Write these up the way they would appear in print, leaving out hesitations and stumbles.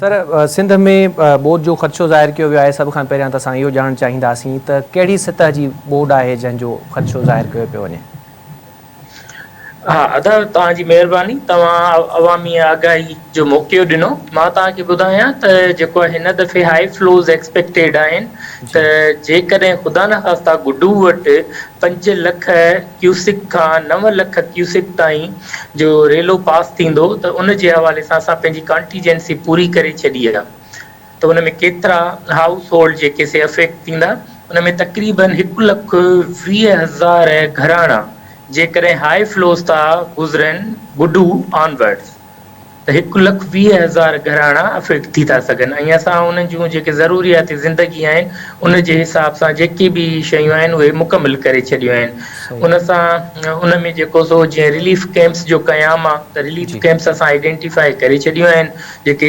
Sir Sindh में board जो ख़दशो ज़ाहिर किया वियो आहे, सब खां पहिरियां त असां इहो ॼाणणु चाहींदासीं त कहिड़ी सतह जी बोर्ड आहे जंहिंजो ख़दशो ज़ाहिर कयो पियो वञे? हाँ अदा तव्हांजी महिरबानी, तव्हां अवामी आगाही जो मौक़ो ॾिनो। मां तव्हांखे ॿुधायां त जेको हिन दफ़े हाई फ्लोज़ एक्सपेक्टेड आहिनि, जी त जेकॾहिं ख़ुदा न ख़ास्ता गुडू वटि 5 लख क्यूसिक खां 9 लख क्यूसिक ताईं जो रेलो पास थींदो त उन जे हवाले सां असां पंहिंजी कॉन्टीजेंसी पूरी करे छॾी आहे। त उन में केतिरा हाउस होल्ड जेके से अफेक्ट थींदा, उन में तक़रीबन 1,20,000 घराणा जेकॾहिं हाई फ्लोस था गुज़रनि गुडू ऑनवर्ड्स, त 1,20,000 घराणा अफेक्ट थी था सघनि। ऐं असां उन्हनि जूं जेके ज़रूरियाती ज़िंदगी आहिनि उन जे हिसाब सां जेके बि शयूं आहिनि उहे मुकमिल करे छॾियूं आहिनि। सही। उन सां उन में जेको सो जीअं रिलीफ कैंप्स जो क़याम आहे, त रिलीफ जी कैंप्स असां आइडेंटिफाई करे छॾियूं आहिनि। जेके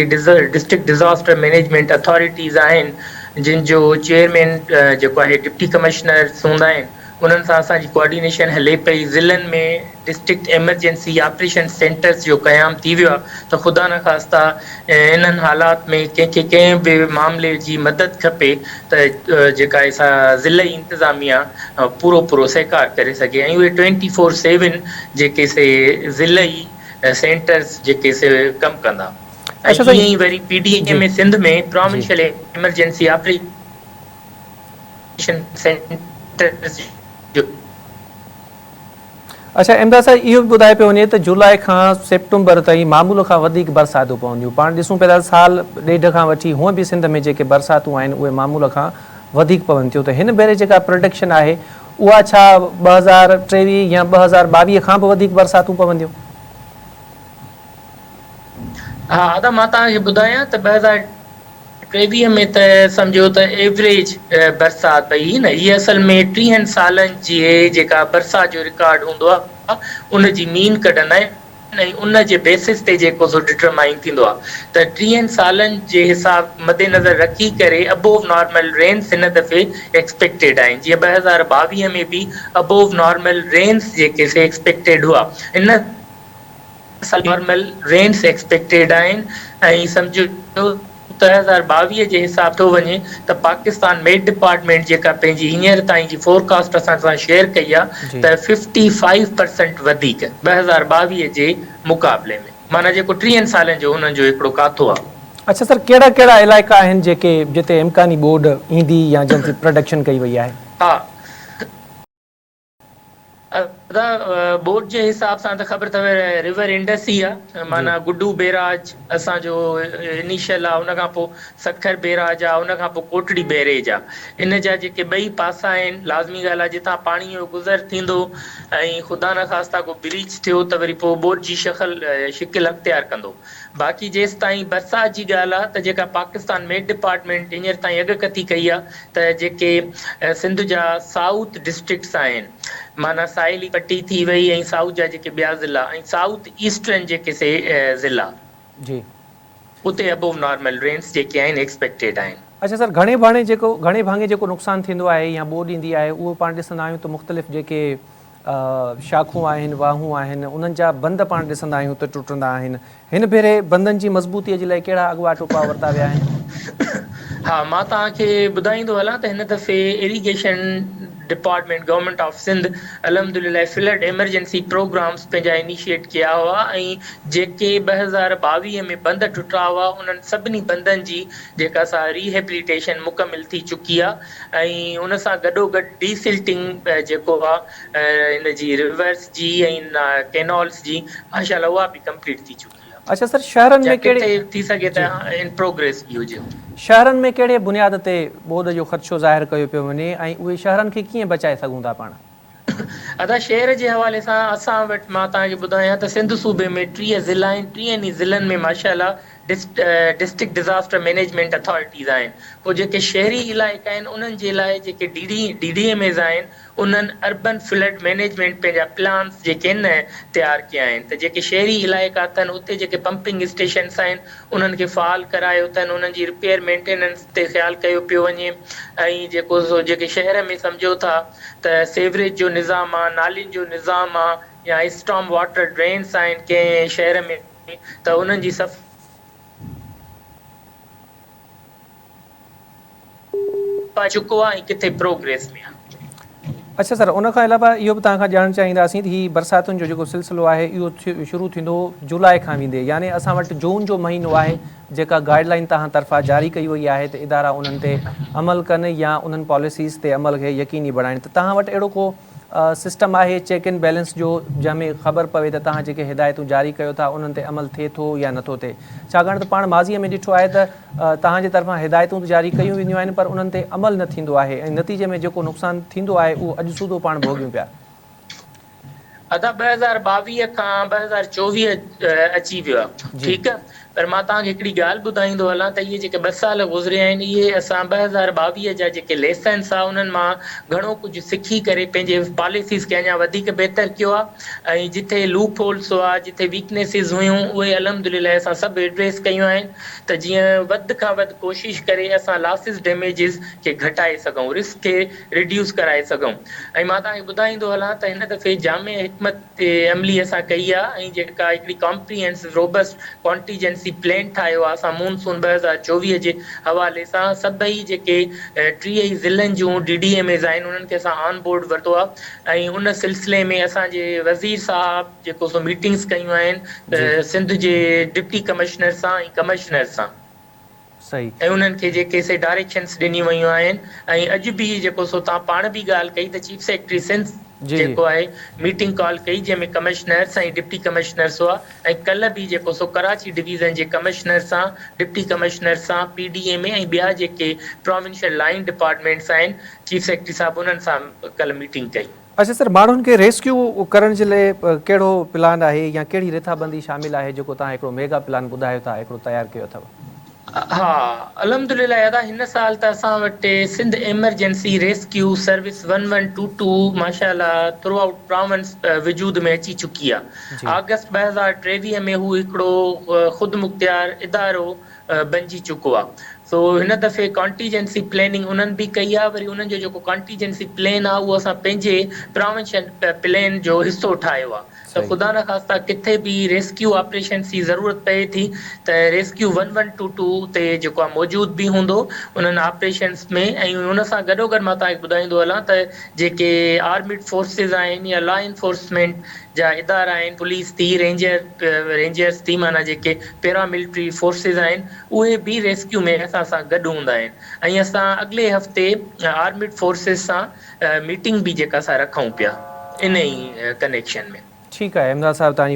डिस्ट्रिक्ट डिज़ास्टर मैनेजमेंट अथॉरिटीज़ आहिनि, जिन जो चेयरमैन जेको आहे डिप्टी कमिश्नर्स हूंदा आहिनि, उन्हनि सां असांजी कोऑर्डिनेशन हले पई। ज़िलनि में डिस्ट्रिक्ट एमरजेंसी ऑपरेशन सेंटर्स जो क़याम थी वियो आहे, त ख़ुदा न ख़ास्ता इन्हनि हालात में कंहिंखे कंहिं बि मामले जी मदद खपे त जेका सा ज़िलई इंतिज़ामिया पूरो पूरो सहकार करे सघे। ऐं उहे 24/7 जेके से ज़िलई सेंटर्स जेके से कमु कंदा। ऐं अच्छा ईअं साईं। ई वरी पीडीए जी में सिंध में जी प्रोविंशियल एमरजेंसी ऑपरेशन सेंटर्स जो अच्छा इमदाद साहिब, इहो बि ॿुधाए पियो वञे त जुलाई खां सेप्टेंबर ताईं मामूल खां वधीक बरसातूं पवंदियूं। पाण ॾिसूं पिया था साल ॾेढ खां वठी हूअं बि सिंध में जेके बरसातूं आहिनि उहे मामूल खां वधीक पवनि थियूं। त हिन भेरे जेका प्रोडक्शन आहे उहा छा 2023 या 2022 खां बि वधीक बरसातूं पवंदियूं? हा अदा मां तव्हांखे ॿुधायां त 2023 में त सम्झो त एवरेज बरसाति पई न। हीअ असल में 30 सालनि जी जेका बरसाति जो रिकॉर्ड हूंदो आहे उन जी मीन कढंदा आहिनि, ऐं उन जे बेसिस ते जेको सो डिटरमाइन थींदो आहे। त 30 सालनि जे हिसाब मद्देनज़र रखी करे अबोव नॉर्मल रेन्स हिन दफ़े एक्सपेक्टेड आहिनि। जीअं 2022 में बि अबोव नॉर्मल रेन्स जेके से एक्सपेक्टेड हुआ, हिन नॉर्मल रेन्स एक्सपेक्टेड आहिनि। ऐं सम्झो 2022 जे हिसाब थो वञे त पाकिस्तान मेट डिपार्टमेंट जेका पंहिंजी हींअर ताईं जी फोरकास्ट असां सां शेयर कई आहे, जी त 55% वधीक 2022 जे मुक़ाबले में, माना जेको 30 सालनि जो हुननि जो हिकिड़ो काथो आहे। अच्छा सर, कहिड़ा कहिड़ा इलाइक़ा आहिनि जेके जिते इम्कानी बोर्ड ईंदी या जिते प्रोडक्शन कई वई आहे? हा बोर्ड जे हिसाब सां त ख़बर अथव रिवर इंडस ई आहे, जी माना गुडू बैराज असांजो इनिशियल आहे, उन खां पोइ सखर बैराज आहे, उन खां पोइ कोटड़ी बैरेज आहे। इन जा जेके ॿई पासा आहिनि, लाज़मी ॻाल्हि आहे जितां पाणी जो गुज़र थींदो ऐं ख़ुदा न ख़ास्ता को ब्रीच थियो त वरी पोइ बोर्ड जी शिकिल अख़्तियार कंदो। बाक़ी जेसि ताईं बरसाति जी ॻाल्हि आहे त जेका पाकिस्तान मेट डिपार्टमेंट हींअर ताईं अॻकथी कई आहे त जेके सिंध जा साउथ डिस्ट्रिक्ट्स आहिनि, माना साहिली पट्टी थी वई ऐं साउथ जा जेके ॿिया ज़िला ऐं साउथ ईस्टर्न जेके से ज़िला, जी उते अबोव नॉर्मल रेन्स जेके आहिनि एक्सपेक्टेड आहिनि। अच्छा सर, घणे भाङे जेको नुक़सानु थींदो आहे या ॿोॾि ईंदी आहे उहो पाण ॾिसंदा आहियूं त मुख़्तलिफ़ जेके शाखूं आहिनि, वाहूं आहिनि, उन्हनि जा बंद पाण ॾिसंदा आहियूं त टुटंदा आहिनि। हिन भेरे बंदनि जी मज़बूतीअ जे लाइ कहिड़ा अॻुवाट उपाउ वरिता विया आहिनि? हा मां तव्हांखे ॿुधाईंदो हलां त हिन दफ़े irrigation department government of Sindh अलहमदुलिल्लाह फ्लड एमरजेंसी प्रोग्राम्स पंहिंजा इनिशिएट कया हुआ, ऐं जेके 2022 में बंद टुटा हुआ उन्हनि सभिनी बंदनि जी जेका सा रिहेबिलिटेशन मुकमिल थी चुकी आहे। ऐं उन सां गॾोगॾु डीसिल्टिंग जेको आहे हिन जी रिवर्स जी ऐं कैनॉल्स जी माशाल्लाह उहा बि कंप्लीट थी चुकी आहे। अच्छा सर, शहरनि या में कहिड़े किथे थी सघे जी त इन प्रोग्रेस बि हुजे। शहरनि में कहिड़े बुनियाद ते ॿोॾ जो ख़दशो ज़ाहिर कयो पियो वञे ऐं उहे शहरनि खे कीअं बचाए सघूं था पाण? अदा शहर जे हवाले सां असां वटि मां तव्हांखे ॿुधायां त सिंध सूबे में 30 ज़िला आहिनि। 30 ज़िलनि में माशाल्लाह डिस्ट्रिक्ट डिज़ास्टर मैनेजमेंट अथॉरिटीज़ आहिनि। पोइ जेके शहरी इलाइक़ा आहिनि उन्हनि जे लाइ जेके DDMAs आहिनि, उन्हनि अर्बन फ्लड मैनेजमेंट पंहिंजा प्लान्स जेके आहिनि न तयारु कया आहिनि। त जेके शहरी इलाइक़ा अथनि उते जेके पंपिंग स्टेशन्स आहिनि उन्हनि खे फ़ाल करायो अथनि, उन्हनि जी रिपेयर मेंटेनेंस ते ख़्यालु कयो पियो वञे। ऐं जेके शहर में सम्झो था त सेवरेज जो निज़ाम आहे, नालियुनि जो निज़ाम आहे, या स्टॉम वाटर ड्रेन्स आहिनि कंहिं शहर में, त उन्हनि जी पा चुको आहे ऐं किथे प्रोग्रेस में आहे। अच्छा सर, उन खां अलावा इहो बि तव्हां खां ॼाणणु चाहींदासीं त हीउ बरसातुनि जो जेको सिलसिलो आहे इहो शुरू थींदो जुलाई खां वेंदे, यानी असां वटि जून जो महीनो आहे जेका गाइडलाइन तव्हां तरफ़ां जारी कई वई आहे त इदारा उन्हनि ते अमल कनि या उन्हनि पॉलिसीज़ ते अमल खे यकीनी बणाइनि, त तव्हां वटि अहिड़ो को सिस्टम आहे चेक एंड बैलेंस जो जंहिंमें ख़बर पवे त तव्हां जेके हिदायतूं जारी कयो था उन्हनि ते अमल थिए थो या नथो थिए? छाकाणि त पाण माज़ीअ में ॾिठो आहे त तव्हांजे तरफ़ां हिदायतूं त जारी कयूं वेंदियूं आहिनि पर उन्हनि ते अमल न थींदो आहे ऐं नतीजे में जेको नुक़सानु थींदो आहे उहो अॼु सूधो पाण भोॻियूं पिया। अदा 2022 खां 2024 अची वियो आहे, ठीकु आहे, पर मां तव्हांखे हिकिड़ी ॻाल्हि ॿुधाईंदो हलां त इहे जेके 2 साल गुज़रिया आहिनि इहे असां 2022 जा जेके लेसन्स आहे उन्हनि मां घणो कुझु सिखी करे पंहिंजे पॉलिसीज़ खे अञा वधीक बहितर कयो आहे ऐं जिथे लूप होल्स हुआ, जिथे वीकनेसिस हुयूं, उहे अल्हम्दुलिल्लाह असां सभु एड्रेस कयूं आहिनि त जीअं वधि खां वधि कोशिशि करे असां लॉसिस डैमेजिस खे घटाए सघूं, रिस्क खे रिड्यूस कराए सघूं। ऐं मां तव्हांखे ॿुधाईंदो हलां त हिन दफ़े जामे हिकमत अमली असां कई आहे ऐं जेका हिकिड़ी कॉम्प्रिहेंसिव रोबस्ट कॉन्टीजेंसी प्लान ठाहियो आहे असां मॉनसून 2024 जे हवाले सां सभई जेके 30 ज़िलनि जूं DDMAs आहिनि उन्हनि खे असां ऑन बोर्ड वरितो आहे ऐं उन सिलसिले में असांजे वज़ीर साहब जेको सो मीटिंग्स कयूं आहिनि सिंध जे डिप्टी कमिश्नर सां ऐं कमिश्नर सां, सही, ऐं उन्हनि खे जेके से डायरेक्शन्स ॾिनियूं वयूं आहिनि ऐं अॼु बि जेको सो तव्हां पाण बि ॻाल्हि कई त चीफ सेक्रेटरी सिंध जेको आहे मीटिंग कॉल कई जंहिंमें कमिश्नर्स ऐं डिप्टी कमिश्नर्स हुआ ऐं कल्ह बि जेको सो कराची डिवीज़न जे कमिश्नर सां, डिप्टी कमिश्नर सां, PDMA ऐं ॿिया जेके प्रोविंशियल लाइन डिपार्टमेंट्स आहिनि चीफ सेक्रेटरी साहब उन्हनि सां कल्ह मीटिंग कई। अच्छा सर, माण्हुनि खे रेस्क्यू करण जे लाइ कहिड़ो प्लान आहे या कहिड़ी रिथाबंदी शामिल आहे जेको तव्हां हिकिड़ो मेगा प्लान ॿुधायो था हिकिड़ो तयारु कयो अथव? हा, अल्हम्दुलिल्लाह अदा हिन साल त असां वटि सिंध एमरजेंसी रेस्क्यू सर्विस 1122 माशाअल्लाह थ्रू आउट प्रोविंस वजूद में अची चुकी आहे। अगस्त 2023 में हू हिकिड़ो ख़ुदि मुख्तियार इदारो बणिजी चुको आहे। सो हिन दफ़े कॉन्टीजेंसी प्लानिंग उन्हनि बि कई आहे, वरी उन्हनि जो जेको कॉन्टीजेंसी प्लान आहे उहो असां पंहिंजे प्रोविंशियल प्लान जो हिसो ठाहियो आहे त ख़ुदा न ख़ास्ता किथे बि रेस्क्यू ऑपरेशन जी ज़रूरत पए थी त रेस्क्यू 1122 ते जेको आहे मौजूद बि हूंदो उन्हनि ऑपरेशन्स में। ऐं उन सां गॾोगॾु मां तव्हांखे ॿुधाईंदो हलां त जेके आर्मिड फोर्सिस आहिनि या लॉ एनफोर्समेंट जा इदारा आहिनि, पुलिस थी, रेंजर्स थी, माना जेके पैरामिलिट्री फोर्सिस आहिनि उहे बि रेस्क्यू में असां सां गॾु हूंदा आहिनि ऐं असां अॻिले हफ़्ते आर्मिड फोर्सिस सां मीटिंग बि जेका असां रखूं पिया इन ई कनेक्शन में। ठीकु आहे इमदाद साहिब, तव्हांजी